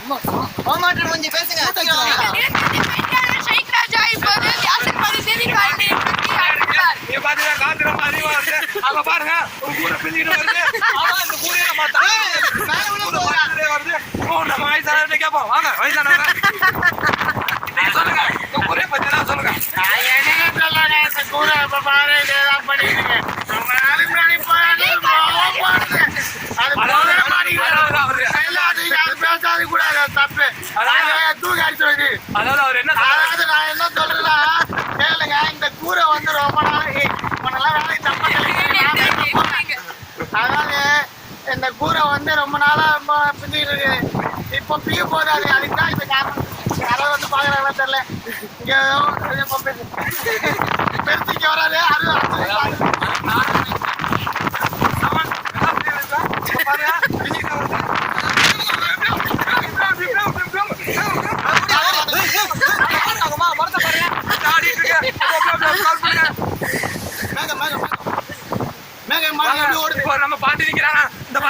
மாமாற்றம் கொஞ்சம் பேசுங்க. பாருங்க நம்ம வயசான கேட்போம். வாங்க வயசானவங்க சொல்லுங்க, ஒரே பத்தி தான் சொல்லுங்க. அதாவது அவர் என்ன, அதாவது நான் என்ன சொல்றேன்னா கேளுங்க, இந்த கூரை வந்து ரொம்ப நாளைக்கு அதாவது இந்த கூரை வந்து ரொம்ப நாளா பிஞ்சிட்டு இருக்கு. இப்போ பிய போதாது, அதுக்கு தான் இந்த காரணம். யாராவது வந்து பாக்குறாங்களா தெரியல. இங்க பெருசிக்க வராது. நம்ம பாட்டி நிக்கிறாங்க.